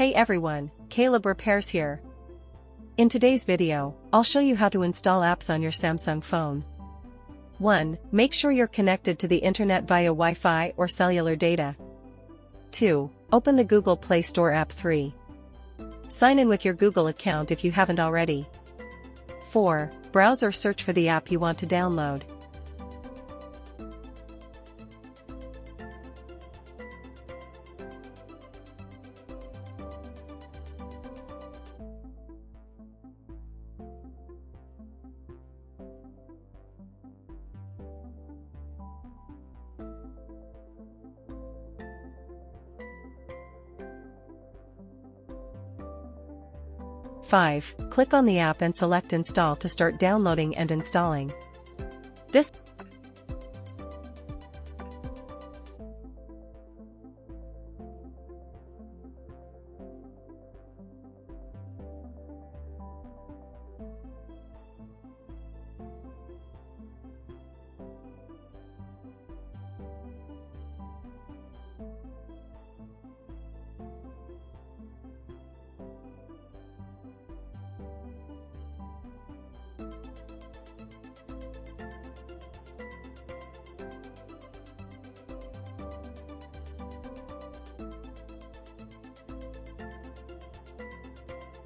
Hey everyone, Caleb Repairs here. In today's video, I'll show you how to install apps on your Samsung phone. 1. Make sure you're connected to the internet via Wi-Fi or cellular data. 2. Open the Google Play Store app. 3. Sign in with your Google account if you haven't already. 4. Browse or search for the app you want to download. Five. Click on the app and select Install to start downloading and installing. This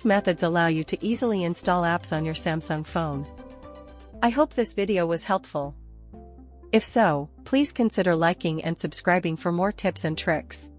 methods allow you to easily install apps on your Samsung phone. I hope this video was helpful. If so, please consider liking and subscribing for more tips and tricks.